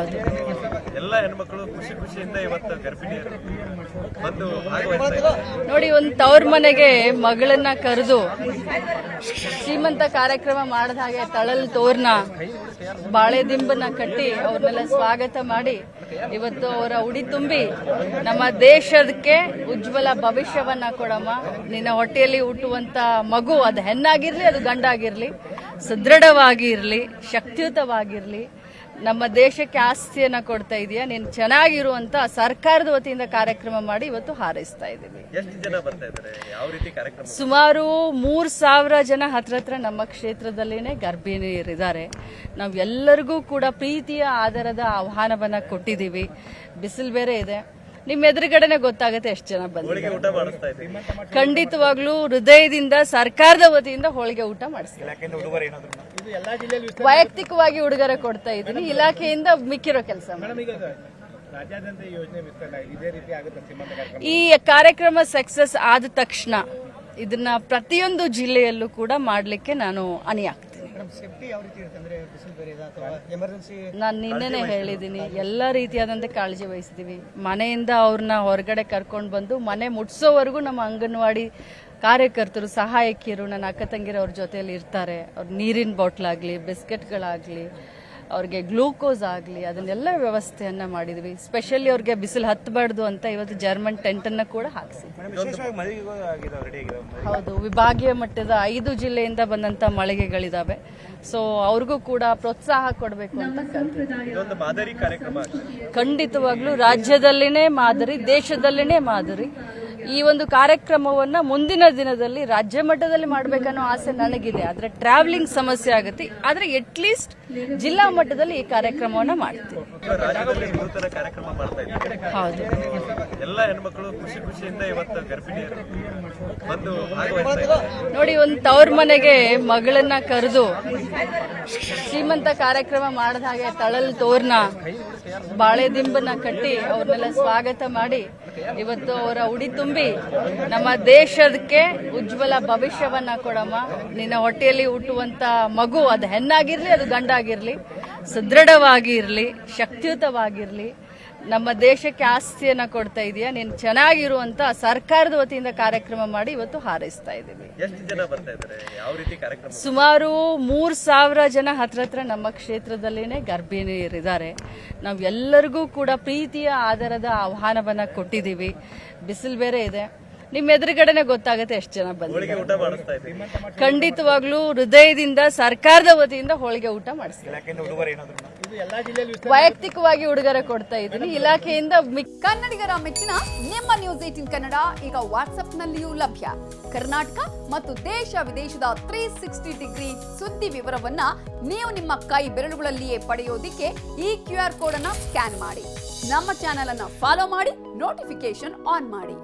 ಹೌದು. ಎಲ್ಲ ಹೆಣ್ಮಕ್ಳು ಖುಷಿಯಿಂದ ಇವತ್ತು ಗರ್ಭಿಣಿಯರು ಬಂದು ನೋಡಿ, ಒಂದು ತವ್ರ ಮನೆಗೆ ಮಗಳನ್ನ ಕರೆದು ಶ್ರೀಮಂತ ಕಾರ್ಯಕ್ರಮ ಮಾಡಿದ ಹಾಗೆ ತಳಲ್ ತೋರ್ನ ಬಾಳೆ ದಿಂಬನ್ನ ಕಟ್ಟಿ ಅವ್ರನ್ನೆಲ್ಲ ಸ್ವಾಗತ ಮಾಡಿ ಇವತ್ತು ಅವರ ಉಡಿ ತುಂಬಿ ನಮ್ಮ ದೇಶಕ್ಕೆ ಉಜ್ವಲ ಭವಿಷ್ಯವನ್ನ ಕೊಡಮ್ಮ, ನಿನ್ನ ಹೊಟ್ಟೆಯಲ್ಲಿ ಹುಟ್ಟುವಂತ ಮಗು ಅದು ಹೆಣ್ಣಾಗಿರ್ಲಿ ಅದು ಗಂಡಾಗಿರ್ಲಿ ಸದೃಢವಾಗಿ ಇರಲಿ, ಶಕ್ತಿಯುತವಾಗಿರ್ಲಿ, ನಮ್ಮ ದೇಶಕ್ಕೆ ಆಸ್ತಿಯನ್ನ ಕೊಡ್ತಾ ಇದೆಯಾ, ನೀನು ಚೆನ್ನಾಗಿರುವಂತ ಸರ್ಕಾರದ ವತಿಯಿಂದ ಕಾರ್ಯಕ್ರಮ ಮಾಡಿ ಇವತ್ತು ಹಾರೈಸ್ತಾ ಇದ್ದೀವಿ. ಎಷ್ಟು ಜನ ಬರ್ತಾ ಇದ್ದಾರೆ, ಯಾವ ರೀತಿ ಕಾರ್ಯಕ್ರಮ? ಸುಮಾರು 3,000 ಜನ ಹತ್ರ ನಮ್ಮ ಕ್ಷೇತ್ರದಲ್ಲಿನೇ ಗರ್ಭಿಣಿಯರಿದ್ದಾರೆ. ನಾವು ಎಲ್ಲರಿಗೂ ಕೂಡ ಪ್ರೀತಿಯ ಆಧಾರದ ಆಹ್ವಾನವನ್ನ ಕೊಟ್ಟಿದ್ದೀವಿ. ಬಿಸಿಲು ಬೇರೆ ಇದೆ, ನಿಮ್ಮ ಎದುರುಗಡೆನೆ ಗೊತ್ತಾಗುತ್ತೆ ಎಷ್ಟು ಜನ ಬಂದಿದ್ದಾರೆ. ಖಂಡಿತವಾಗ್ಲೂ ಹೃದಯದಿಂದ ಸರ್ಕಾರದ ವತಿಯಿಂದ ಹೋಳಿಗೆ ಊಟ ಮಾಡಿಸ್ತೀವಿ. ವೈಯಕ್ತಿಕವಾಗಿ ಉಡುಗೊರೆ ಕೊಡ್ತಾ ಇದ್ದೀನಿ, ಇಲಾಖೆಯಿಂದ ಮಿಕ್ಕಿರೋ ಕೆಲಸ. ಈ ಕಾರ್ಯಕ್ರಮ ಸಕ್ಸಸ್ ಆದ ತಕ್ಷಣ ಇದನ್ನ ಪ್ರತಿಯೊಂದು ಜಿಲ್ಲೆಯಲ್ಲೂ ಕೂಡ ಮಾಡಲಿಕ್ಕೆ ನಾನು ಅಣಿ ಆಗ್ತೀನಿ. ನಾನು ನಿನ್ನೆನೆ ಹೇಳಿದ್ದೀನಿ, ಎಲ್ಲ ರೀತಿಯಾದಂತೆ ಕಾಳಜಿ ವಹಿಸ್ತೀವಿ. ಮನೆಯಿಂದ ಅವ್ರನ್ನ ಹೊರಗಡೆ ಕರ್ಕೊಂಡು ಬಂದು ಮನೆ ಮುಟ್ಸೋವರೆಗೂ ನಮ್ಮ ಅಂಗನವಾಡಿ ಕಾರ್ಯಕರ್ತರು, ಸಹಾಯಕಿಯರು, ನನ್ನ ಅಕ್ಕ ತಂಗಿರ ಅವ್ರ ಜೊತೆಯಲ್ಲಿ ಇರ್ತಾರೆ. ಅವ್ರ ನೀರಿನ ಬಾಟ್ಲಾಗ್ಲಿ, ಬಿಸ್ಕೆಟ್ಗಳಾಗ್ಲಿ, ಅವ್ರಿಗೆ ಗ್ಲೂಕೋಸ್ ಆಗಲಿ, ಅದನ್ನೆಲ್ಲ ವ್ಯವಸ್ಥೆಯನ್ನ ಮಾಡಿದ್ವಿ. ಸ್ಪೆಷಲಿ ಅವ್ರಿಗೆ ಬಿಸಿಲು ಹತ್ತಬಾರ್ದು ಅಂತ ಇವತ್ತು ಜರ್ಮನ್ ಟೆಂಟ್ ಅನ್ನ ಕೂಡ ಹಾಕ್ಸಿ. ಹೌದು, ವಿಭಾಗೀಯ ಮಟ್ಟದ 5 ಜಿಲ್ಲೆಯಿಂದ ಬಂದಂತ ಮಳಿಗೆಗಳಿದಾವೆ. ಸೊ ಅವ್ರಿಗೂ ಕೂಡ ಪ್ರೋತ್ಸಾಹ ಕೊಡಬೇಕು ಅಂತ ಖಂಡಿತವಾಗ್ಲೂ ರಾಜ್ಯದಲ್ಲಿನೇ ಮಾದರಿ, ದೇಶದಲ್ಲಿನೇ ಮಾದರಿ. ಈ ಒಂದು ಕಾರ್ಯಕ್ರಮವನ್ನ ಮುಂದಿನ ದಿನದಲ್ಲಿ ರಾಜ್ಯ ಮಟ್ಟದಲ್ಲಿ ಮಾಡಬೇಕನ್ನೋ ಆಸೆ ನನಗಿದೆ. ಆದ್ರೆ ಟ್ರಾವೆಲಿಂಗ್ ಸಮಸ್ಯೆ ಆಗುತ್ತೆ. ಆದ್ರೆ ಅಟ್ ಲೀಸ್ಟ್ ಜಿಲ್ಲಾ ಮಟ್ಟದಲ್ಲಿ ಈ ಕಾರ್ಯಕ್ರಮವನ್ನ ಮಾಡ್ತೀವಿ. ಹೌದು, ಎಲ್ಲ ಹೆಣ್ಮಕ್ಳು ಖುಷಿಯಿಂದ ಇವತ್ತು ಗರ್ಭಿಣಿಯರು ಬಂದು ನೋಡಿ, ಒಂದು ತವ್ರ ಮನೆಗೆ ಮಗಳನ್ನ ಕರೆದು ಶ್ರೀಮಂತ ಕಾರ್ಯಕ್ರಮ ಮಾಡಿದ ಹಾಗೆ ತಳಲ್ ತೋರ್ನ ಬಾಳೆ ದಿಂಬನ್ನ ಕಟ್ಟಿ ಅವ್ರನ್ನೆಲ್ಲ ಸ್ವಾಗತ ಮಾಡಿ ಇವತ್ತು ಅವರ ಉಡಿ ತುಂಬಿ ನಮ್ಮ ದೇಶಕ್ಕೆ ಉಜ್ವಲ ಭವಿಷ್ಯವನ್ನ ಕೊಡಮ್ಮ, ನಿನ್ನ ಹೊಟ್ಟೆಯಲ್ಲಿ ಹುಟ್ಟುವಂತ ಮಗು ಅದು ಹೆಣ್ಣಾಗಿರ್ಲಿ ಅದು ಗಂಡಾಗಿರ್ಲಿ ಸದೃಢವಾಗಿ ಇರಲಿ, ಶಕ್ತಿಯುತವಾಗಿರ್ಲಿ, ನಮ್ಮ ದೇಶಕ್ಕೆ ಆಸ್ತಿಯನ್ನ ಕೊಡ್ತಾ ಇದೆಯಾ, ನೀನು ಚೆನ್ನಾಗಿರುವಂತ ಸರ್ಕಾರದ ವತಿಯಿಂದ ಕಾರ್ಯಕ್ರಮ ಮಾಡಿ ಇವತ್ತು ಹಾರೈಸ್ತಾ ಇದ್ದೀವಿ. ಎಷ್ಟು ಜನ ಬರ್ತಾ ಇದ್ದಾರೆ, ಯಾವ ರೀತಿ ಕಾರ್ಯಕ್ರಮ? ಸುಮಾರು 3,000 ಜನ ಹತ್ರ ನಮ್ಮ ಕ್ಷೇತ್ರದಲ್ಲಿನೇ ಗರ್ಭಿಣಿಯರಿದ್ದಾರೆ. ನಾವು ಎಲ್ಲರಿಗೂ ಕೂಡ ಪ್ರೀತಿಯ ಆಧಾರದ ಆಹ್ವಾನವನ್ನ ಕೊಟ್ಟಿದ್ದೀವಿ. ಬಿಸಿಲು ಬೇರೆ ಇದೆ, ನಿಮ್ಮ ಎದುರುಗಡೆನೆ ಗೊತ್ತಾಗುತ್ತೆ ಎಷ್ಟು ಜನ ಬಂದಿದ್ದಾರೆ. ಖಂಡಿತವಾಗ್ಲೂ ಹೃದಯದಿಂದ ಸರ್ಕಾರದ ವತಿಯಿಂದ ಹೋಳಿಗೆ ಊಟ ಮಾಡಿಸ್ತೀವಿ. ವೈಯಕ್ತಿಕವಾಗಿ ಉಡುಗೊರೆ ಕೊಡ್ತಾ ಇದ್ದೀನಿ, ಇಲಾಖೆಯಿಂದ. ಕನ್ನಡಿಗರ ಮೆಚ್ಚಿನ ನಿಮ್ಮ ನ್ಯೂಸ್ 18 ಕನ್ನಡ ಈಗ ವಾಟ್ಸ್ಆಪ್ನಲ್ಲಿಯೂ ಲಭ್ಯ. ಕರ್ನಾಟಕ ಮತ್ತು ದೇಶ ವಿದೇಶದ 360 ಡಿಗ್ರಿ ಸುದ್ದಿ ವಿವರವನ್ನ ನೀವು ನಿಮ್ಮ ಕೈ ಬೆರಳುಗಳಲ್ಲಿಯೇ ಪಡೆಯೋದಿಕ್ಕೆ ಈ QR ಕೋಡ್ ಅನ್ನ ಸ್ಕ್ಯಾನ್ ಮಾಡಿ. ನಮ್ಮ ಚಾನೆಲ್ ಅನ್ನ ಫಾಲೋ ಮಾಡಿ, ನೋಟಿಫಿಕೇಶನ್ ಆನ್ ಮಾಡಿ.